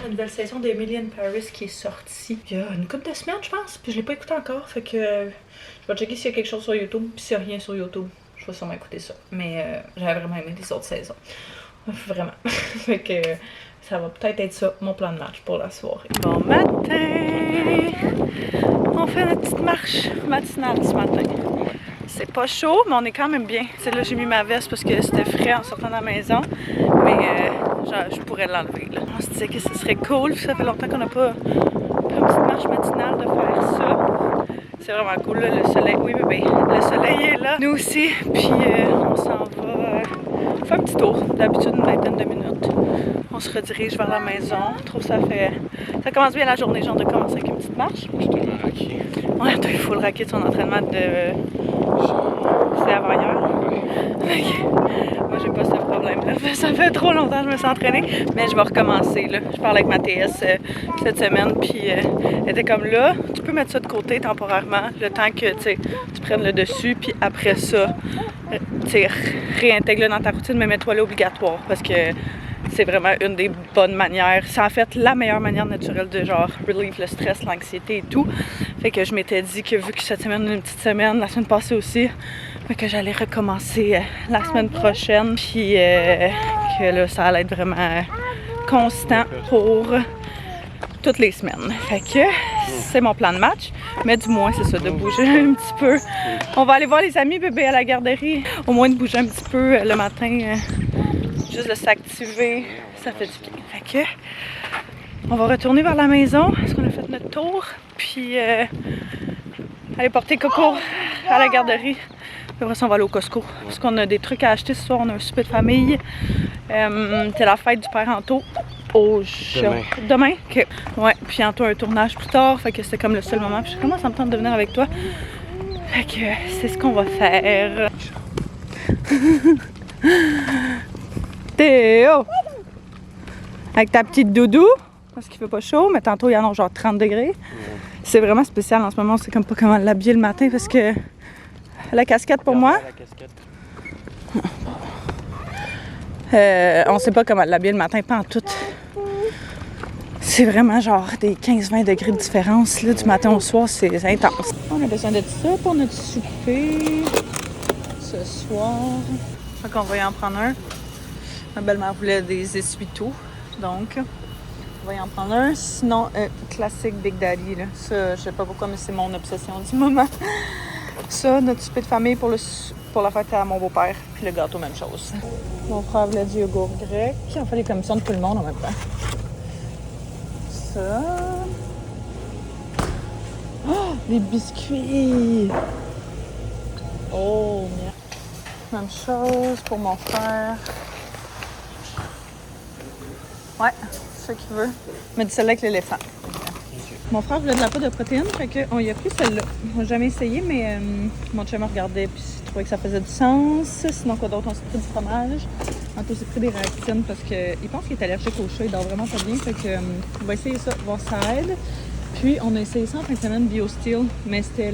nouvelle saison d'Emily in Paris qui est sortie il y a une couple de semaines, je pense. Puis je l'ai pas écouté encore. Fait que je vais checker s'il y a quelque chose sur YouTube. Puis s'il y a rien sur YouTube, je vais sûrement écouter ça. Mais j'avais vraiment aimé les autres saisons. Vraiment. Fait que ça va peut-être être ça, mon plan de match pour la soirée. Bon matin! On fait notre petite marche matinale ce matin. C'est pas chaud, mais on est quand même bien. Tu sais, là, j'ai mis ma veste parce que c'était frais en sortant de la maison. Mais genre, je pourrais l'enlever. On se disait que ce serait cool. Ça fait longtemps qu'on n'a pas pris une petite marche matinale de faire ça. C'est vraiment cool, là, le soleil. Oui, bébé, le soleil est là. Nous aussi. Puis on s'en va faire un petit tour. D'habitude, une vingtaine de minutes. On se redirige vers la maison. Je trouve ça fait... Ça commence bien la journée, genre de commencer avec une petite marche. Je te le raqué. Ouais, toi, il faut le raquer de son entraînement de... C'est avant-hier. Moi, j'ai pas ce problème-là. Ça fait trop longtemps que je me suis entraînée, mais je vais recommencer. Là. Je parle avec ma TS cette semaine, puis elle était comme là, tu peux mettre ça de côté temporairement, le temps que tu prennes le dessus, puis après ça, réintègre-le dans ta routine, mais mets-toi là obligatoire, parce que c'est vraiment une des bonnes manières. C'est en fait la meilleure manière naturelle de genre relieve le stress, l'anxiété et tout. Fait que je m'étais dit que vu que cette semaine est une petite semaine, la semaine passée aussi, que j'allais recommencer la semaine prochaine. Puis que là, ça allait être vraiment constant pour toutes les semaines. Fait que c'est mon plan de match. Mais du moins, c'est ça, de bouger un petit peu. On va aller voir les amis bébés à la garderie. Au moins de bouger un petit peu le matin. Juste de s'activer, ça fait du bien. Fait que on va retourner vers la maison parce qu'on a fait notre tour. Puis aller porter Coco à la garderie. Puis après ça, on va aller au Costco. Parce qu'on a des trucs à acheter ce soir. On a un souper de famille. C'est la fête du père Anto. Demain? Ok. Ouais, puis Anto a un tournage plus tard. Fait que c'était comme le seul moment. Puis je commence à me tenter de venir avec toi. Fait que c'est ce qu'on va faire. Théo! Avec ta petite doudou, parce qu'il fait pas chaud, mais tantôt il y en a genre 30 degrés. C'est vraiment spécial en ce moment, c'est comme pas comment l'habiller le matin parce que la casquette pour moi. On sait pas comment l'habiller le matin, pas en tout. C'est vraiment genre des 15-20 degrés de différence là, du matin au soir, c'est intense. On a besoin de ça pour notre souper ce soir. Donc on va y en prendre un. Ma belle-mère voulait des essuie-tout, donc on va y en prendre un. Sinon, classique Big Daddy, là. Ça, je sais pas pourquoi, mais c'est mon obsession du moment. Ça, notre souper de famille pour la fête à mon beau-père, puis le gâteau, même chose. Mon frère voulait du yogourt grec. On fait les commissions de tout le monde en même temps. Ça. Oh, les biscuits! Oh, merde. Même chose pour mon frère. Ouais, c'est ce qu'il veut. Mais du celle-là avec l'éléphant. Mon frère voulait de la poudre de protéines, fait qu'on y a pris celle-là. On n'a jamais essayé, mais mon chum regardait puis il trouvait que ça faisait du sens. Sinon, quoi d'autre? On s'est pris du fromage. On s'est pris des réactines parce qu'il pense qu'il est allergique au chat. Il dort vraiment pas bien, fait que on va essayer ça, voir si ça aide. Puis, on a essayé ça en fin de semaine, BioSteel, mais c'était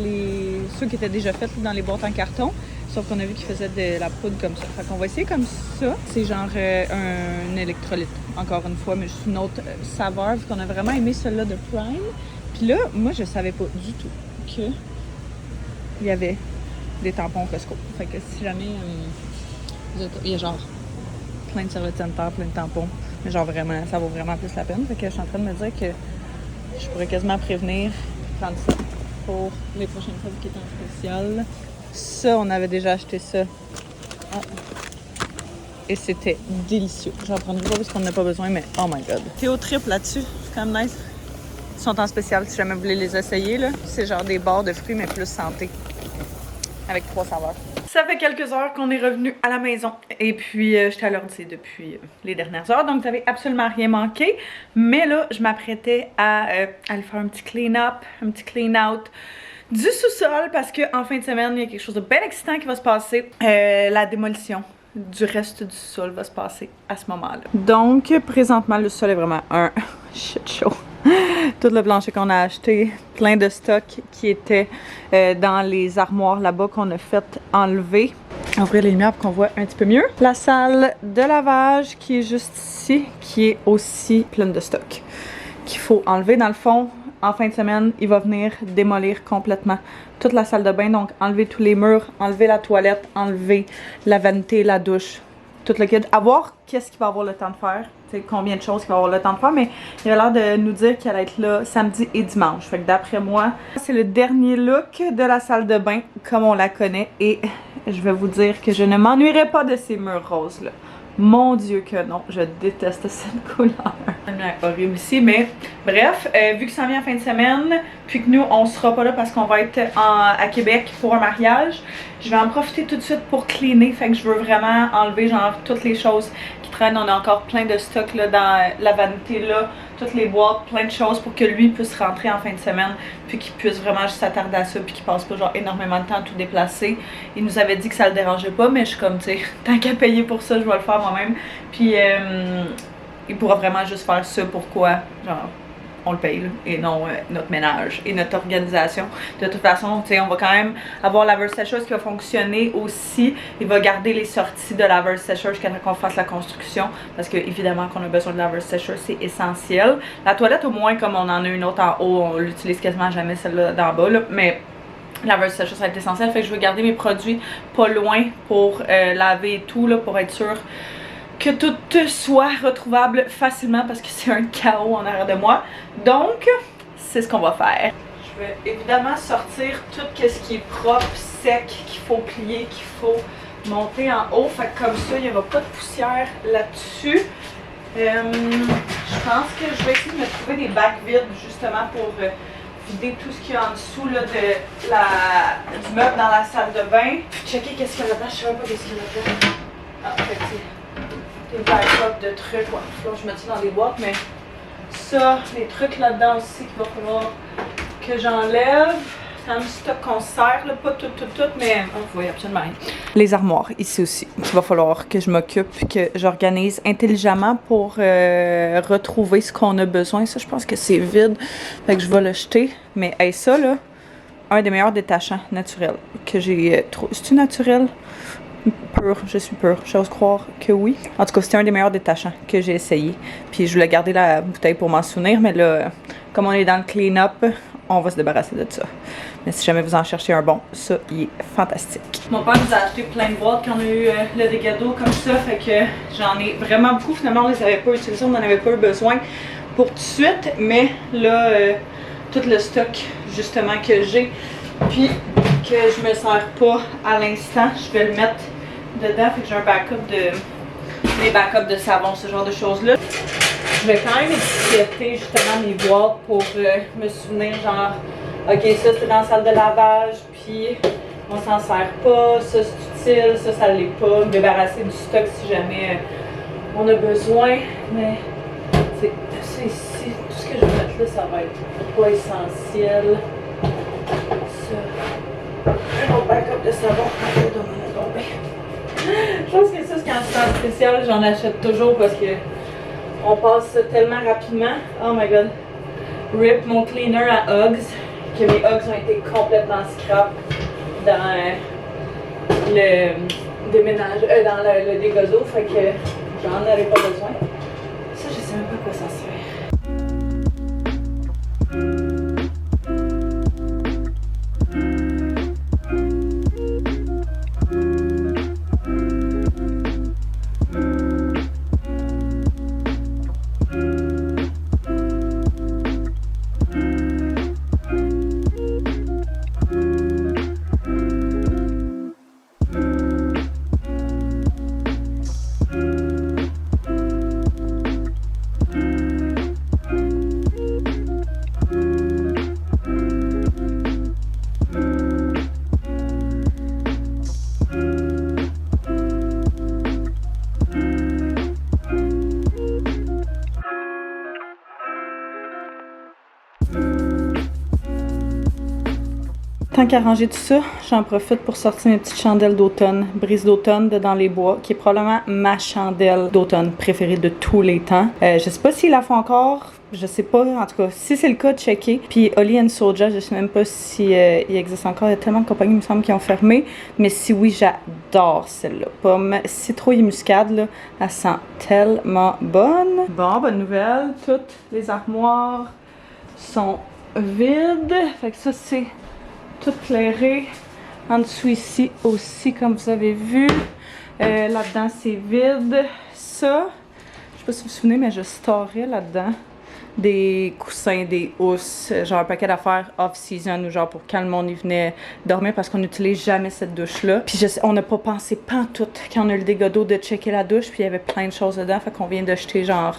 ceux qui étaient déjà faits dans les boîtes en carton. Sauf qu'on a vu qu'ils faisaient de la poudre comme ça. Fait qu'on va essayer comme ça. C'est genre un électrolyte, encore une fois, mais juste une autre saveur, vu qu'on a vraiment aimé celui-là de Prime. Puis là, moi, je savais pas du tout qu'il y avait des tampons Costco. Fait que si jamais... il y a genre plein de serviettes sanitaires, plein de tampons. Mais genre vraiment, ça vaut vraiment plus la peine. Fait que je suis en train de me dire que je pourrais quasiment prévenir prendre ça pour les prochaines fois qui est en spécial. Ça, on avait déjà acheté ça. Ah. Et c'était délicieux. J'en prendrai pas parce qu'on n'a pas besoin, mais oh my god. Théo triple là-dessus, c'est quand même nice. Ils sont en spécial si jamais vous voulez les essayer. Là. C'est genre des barres de fruits, mais plus santé. Avec 3 saveurs. Ça fait quelques heures qu'on est revenu à la maison. Et puis, j'étais à l'ordi depuis les dernières heures. Donc, vous n'avez absolument rien manqué. Mais là, je m'apprêtais à aller faire un petit clean-up, un petit clean-out du sous-sol parce qu'en fin de semaine, il y a quelque chose de bien excitant qui va se passer. La démolition du reste du sol va se passer à ce moment-là. Donc, présentement, le sol est vraiment un shit show. Tout le plancher qu'on a acheté, plein de stocks qui étaient dans les armoires là-bas qu'on a fait enlever. On va ouvrir les lumières pour qu'on voit un petit peu mieux. La salle de lavage qui est juste ici, qui est aussi pleine de stocks qu'il faut enlever. Dans le fond, en fin de semaine, il va venir démolir complètement toute la salle de bain. Donc, enlever tous les murs, enlever la toilette, enlever la vanité, la douche, tout le kit. À voir qu'est-ce qu'il va avoir le temps de faire. combien de choses qu'il va avoir le temps de faire, mais il avait l'air de nous dire qu'il allait être là samedi et dimanche. Fait que d'après moi, c'est le dernier look de la salle de bain comme on la connaît et je vais vous dire que je ne m'ennuierai pas de ces murs roses là. Mon Dieu que non, je déteste cette couleur. C'est horrible ici, mais bref, vu que ça vient en fin de semaine, puis que nous on sera pas là parce qu'on va être à Québec pour un mariage, je vais en profiter tout de suite pour cleaner, fait que je veux vraiment enlever genre toutes les choses qui traînent. On a encore plein de stock là dans la vanité là, toutes les boîtes, plein de choses pour que lui puisse rentrer en fin de semaine, puis qu'il puisse vraiment juste s'attarder à ça, puis qu'il passe pas genre énormément de temps à tout déplacer. Il nous avait dit que ça le dérangeait pas, mais je suis comme, tu sais, tant qu'à payer pour ça, je vais le faire moi-même. Puis il pourra vraiment juste faire ça pourquoi, genre, on le paye là, et non notre ménage et notre organisation. De toute façon, tu sais, on va quand même avoir la laveuse sécheuse qui va fonctionner aussi. Il va garder les sorties de la laveuse sécheuse jusqu'à ce qu'on fasse la construction, parce que évidemment qu'on a besoin de la laveuse sécheuse, c'est essentiel. La toilette au moins, comme on en a une autre en haut, on l'utilise quasiment jamais celle-là d'en bas là, mais la laveuse sécheuse ça va être essentiel. Fait que je veux garder mes produits pas loin pour laver et tout là, pour être sûr que tout soit retrouvable facilement parce que c'est un chaos en arrière de moi. Donc, c'est ce qu'on va faire. Je vais évidemment sortir tout ce qui est propre, sec, qu'il faut plier, qu'il faut monter en haut. Fait que comme ça, il n'y aura pas de poussière là-dessus. Je pense que je vais essayer de me trouver des bacs vides justement pour vider tout ce qu'il y a en dessous là, du meuble dans la salle de bain. Checker qu'est-ce qu'il y a là-dedans. Je sais même pas qu'est-ce qu'il y a là-dedans. Ah, en fait, des backups de trucs, ouais, faut que je mette ça dans des boîtes, mais ça, les trucs là-dedans aussi qu'il va falloir que j'enlève. C'est un stock qu'on sert, là, pas tout, mais on voit absolument rien. Les armoires, ici aussi, il va falloir que je m'occupe, que j'organise intelligemment pour retrouver ce qu'on a besoin. Ça, je pense que c'est vide, fait que je vais le jeter. Mais hey, ça, là, un des meilleurs détachants naturels que j'ai trouvé. C'est-tu naturel? Pur, je suis pure, j'ose croire que oui. En tout cas, c'était un des meilleurs détachants que j'ai essayé. Puis je voulais garder la bouteille pour m'en souvenir, mais là, comme on est dans le clean-up, on va se débarrasser de ça. Mais si jamais vous en cherchez un bon, ça, il est fantastique. Mon père nous a acheté plein de boîtes quand on a eu le dégado comme ça, fait que j'en ai vraiment beaucoup. Finalement, on les avait pas utilisés, on n'en avait pas eu besoin pour tout de suite, mais là, tout le stock, justement, que j'ai, puis que je me sers pas à l'instant, je vais le mettre dedans, fait que j'ai un backup mes backups de savon, ce genre de choses-là. Je vais quand même étiqueter justement mes boîtes pour me souvenir genre, ok, ça c'est dans la salle de lavage, puis on s'en sert pas, ça c'est utile, ça l'est pas, me débarrasser du stock si jamais on a besoin, mais c'est ici, tout ce que je vais mettre là, ça va être pas essentiel. Ça. Un autre backup de savon, je pense que ça, c'est quand c'est en spécial, j'en achète toujours parce que on passe tellement rapidement. Oh my god. RIP mon cleaner à Uggs, que mes Uggs ont été complètement scrap dans le déménage, dans le dégazo, fait que j'en aurais pas besoin. Ça, je sais même pas à quoi ça sert. Tant qu'à ranger tout ça, j'en profite pour sortir mes petites chandelles d'automne, brise d'automne de Dans les bois, qui est probablement ma chandelle d'automne préférée de tous les temps. Je sais pas s'ils la font encore, je sais pas, en tout cas, si c'est le cas, checker. Puis Oli and Soja, je sais même pas si il existe encore, il y a tellement de compagnies, il me semble, qui ont fermé. Mais si oui, j'adore celle-là. Pomme citrouille muscade, là, elle sent tellement bonne. Bon, bonne nouvelle, toutes les armoires sont vides. Fait que ça, c'est tout clairé. En dessous ici aussi, comme vous avez vu. Là-dedans, c'est vide. Ça, je pas si vous vous souvenez, mais je storais là-dedans des coussins, des housses, genre un paquet d'affaires off-season ou genre pour quand le monde y venait dormir parce qu'on n'utilise jamais cette douche-là. Puis on n'a pas pensé pantoute quand on a eu le dégât d'eau de checker la douche, puis il y avait plein de choses dedans, fait qu'on vient de jeter genre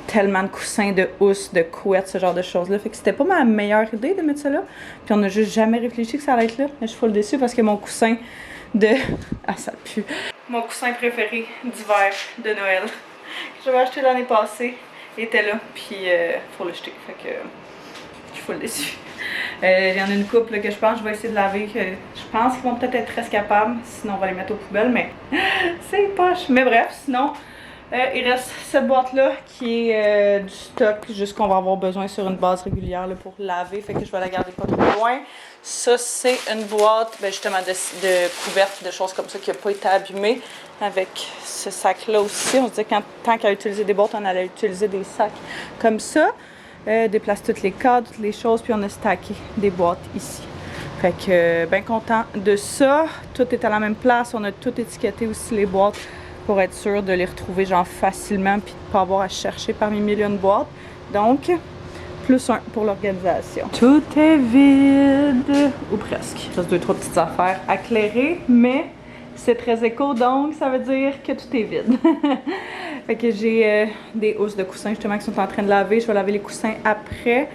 tellement de coussins, de housses, de couettes, ce genre de choses-là. Fait que c'était pas ma meilleure idée de mettre ça là. Puis on a juste jamais réfléchi que ça allait être là. Mais je suis full déçue parce que mon coussin de... Ah, ça pue. Mon coussin préféré d'hiver de Noël que j'avais acheté l'année passée était là, puis faut le jeter. Fait que je suis full déçue. Il y en a une couple là, que je pense que je vais essayer de laver. Que je pense qu'ils vont peut-être être très capables, sinon on va les mettre aux poubelles, mais c'est poche. Mais bref, sinon... il reste cette boîte-là qui est du stock, juste qu'on va avoir besoin sur une base régulière là, pour laver, fait que je vais la garder pas trop loin. Ça, c'est une boîte justement de couvertes, de choses comme ça qui n'a pas été abîmée. Avec ce sac-là aussi, on se dit que tant qu'à utiliser des boîtes, on allait utiliser des sacs comme ça. Déplace toutes les cadres, toutes les choses, puis on a stacké des boîtes ici. Fait que bien content de ça. Tout est à la même place, on a tout étiqueté aussi les boîtes, pour être sûr de les retrouver genre facilement puis de pas avoir à chercher parmi millions de boîtes. Donc, plus 1 pour l'organisation. Tout est vide, ou presque. Il reste 2-3 petites affaires à éclairer, mais c'est très éco, donc ça veut dire que tout est vide. Fait que j'ai des housses de coussins justement qui sont en train de laver. Je vais laver les coussins après.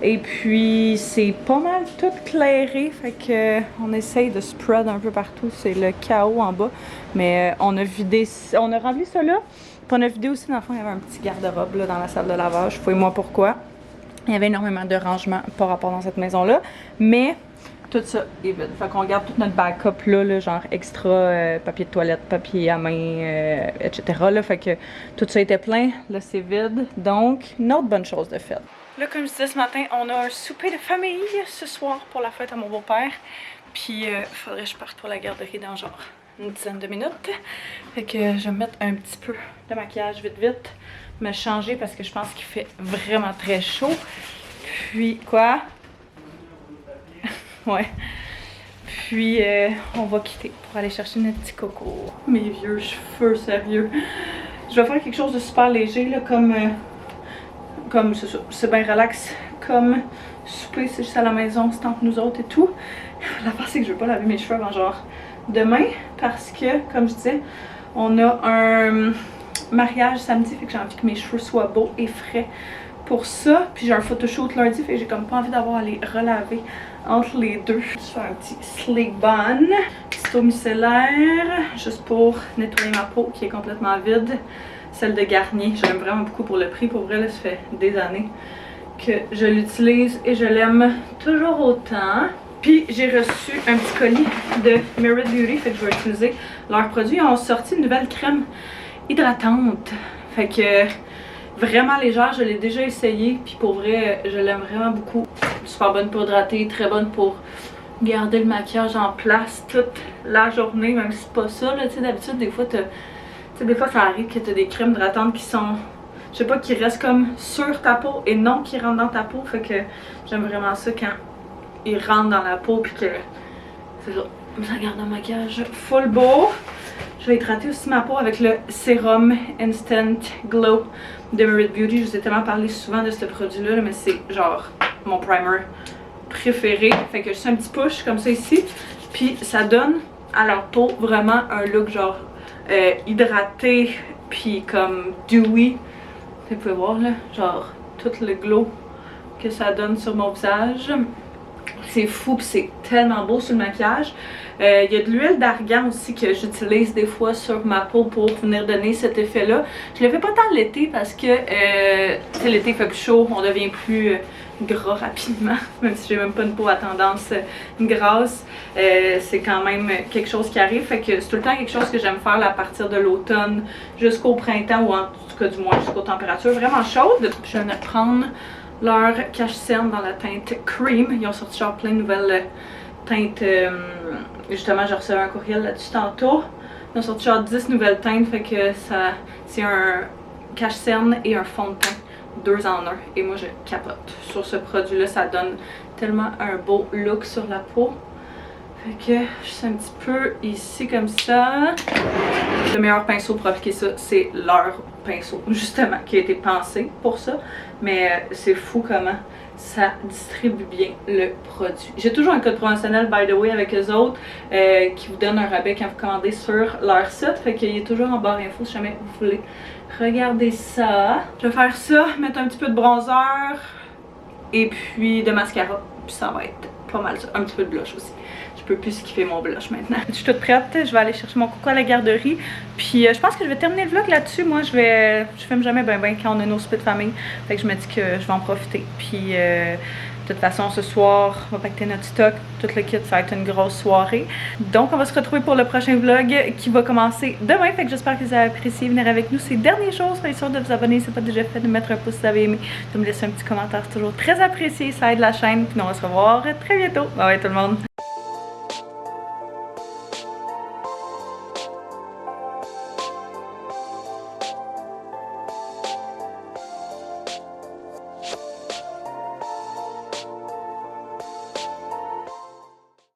Et puis, c'est pas mal tout clairé, fait que on essaye de spread un peu partout, c'est le chaos en bas. Mais on a vidé, on a rempli ça là, puis on a vidé aussi, dans le fond, il y avait un petit garde-robe là dans la salle de lavage, fouille-moi pourquoi. Il y avait énormément de rangements par rapport dans cette maison-là, mais tout ça est vide. Fait qu'on garde tout notre backup là genre extra papier de toilette, papier à main, etc. là, fait que tout ça était plein, là c'est vide, donc une autre bonne chose de fait. Là, comme je disais ce matin, on a un souper de famille ce soir pour la fête à mon beau-père. Puis, il faudrait que je parte pour la garderie dans genre une dizaine de minutes. Fait que je vais mettre un petit peu de maquillage vite, me changer parce que je pense qu'il fait vraiment très chaud. Puis, quoi? Ouais. Puis, on va quitter pour aller chercher notre petit coco. Mes vieux cheveux, sérieux. Je vais faire quelque chose de super léger, là, comme c'est bien relax, comme souper, c'est juste à la maison, c'est entre nous autres et tout. La part, c'est que je veux pas laver mes cheveux avant genre demain, parce que, comme je disais, on a un mariage samedi, fait que j'ai envie que mes cheveux soient beaux et frais pour ça. Puis j'ai un photoshoot lundi, fait que j'ai comme pas envie d'avoir à les relaver entre les deux. Je fais un petit sleek bun, petit eau micellaire, juste pour nettoyer ma peau qui est complètement vide. Celle de Garnier, j'aime vraiment beaucoup pour le prix. Pour vrai, là, ça fait des années que je l'utilise et je l'aime toujours autant. Puis j'ai reçu un petit colis de Merit Beauty, fait que je vais utiliser leurs produits. Ils ont sorti une nouvelle crème hydratante, fait que vraiment légère, je l'ai déjà essayé. Puis pour vrai, je l'aime vraiment beaucoup. Super bonne pour hydrater, très bonne pour garder le maquillage en place toute la journée, même si c'est pas ça. Tu sais, d'habitude, des fois, des fois, ça arrive que tu as des crèmes hydratantes qui sont, je sais pas, qui restent comme sur ta peau et non qui rentrent dans ta peau. Fait que j'aime vraiment ça quand ils rentrent dans la peau puis que ça garde un maquillage full beau. Je vais hydrater aussi ma peau avec le sérum Instant Glow de Merit Beauty. Je vous ai tellement parlé souvent de ce produit-là, mais c'est genre mon primer préféré. Fait que juste un petit push comme ça ici. Puis ça donne à leur peau vraiment un look genre hydraté, puis comme dewy. Vous pouvez voir là, genre tout le glow que ça donne sur mon visage. C'est fou, puis c'est tellement beau sur le maquillage. Il y a de l'huile d'argan aussi que j'utilise des fois sur ma peau pour venir donner cet effet-là. Je le fais pas tant l'été parce que l'été fait plus chaud, on devient plus gras rapidement, même si j'ai même pas une peau à tendance grasse. C'est quand même quelque chose qui arrive, fait que c'est tout le temps quelque chose que j'aime faire là, à partir de l'automne jusqu'au printemps, ou en tout cas du moins jusqu'aux températures vraiment chaudes. Je vais prendre leur cache-cerne dans la teinte cream. Ils ont sorti genre plein de nouvelles teintes. Justement, j'ai reçu un courriel là-dessus tantôt. Ils ont sorti genre 10 nouvelles teintes, fait que ça, c'est un cache-cerne et un fond de teint, 2 en 1. Et moi, je capote sur ce produit-là. Ça donne tellement un beau look sur la peau. Fait que juste un petit peu ici comme ça. Le meilleur pinceau pour appliquer ça, c'est leur pinceau, justement, qui a été pensé pour ça. Mais c'est fou comment ça distribue bien le produit. J'ai toujours un code promotionnel, by the way, avec eux autres, qui vous donne un rabais quand vous commandez sur leur site. Fait qu'il est toujours en barre info si jamais vous voulez regarder ça. Je vais faire ça, mettre un petit peu de bronzer et puis de mascara. Puis ça va être pas mal ça. Un petit peu de blush aussi. Je peux plus skipper mon blush maintenant. Je suis toute prête, je vais aller chercher mon coco à la garderie. Puis je pense que je vais terminer le vlog là-dessus. Moi, je filme jamais ben quand on a nos soupers de famille. Fait que je me dis que je vais en profiter. Puis de toute façon, ce soir, on va pacter notre stock. Tout le kit, ça va être une grosse soirée. Donc, on va se retrouver pour le prochain vlog qui va commencer demain. Fait que j'espère que vous avez apprécié venir avec nous ces dernières choses. Soyez sûr de vous abonner si ce n'est pas déjà fait, de mettre un pouce si vous avez aimé, de me laisser un petit commentaire. C'est toujours très apprécié. Ça aide la chaîne. Puis nous, on va se revoir très bientôt. Bye bye tout le monde.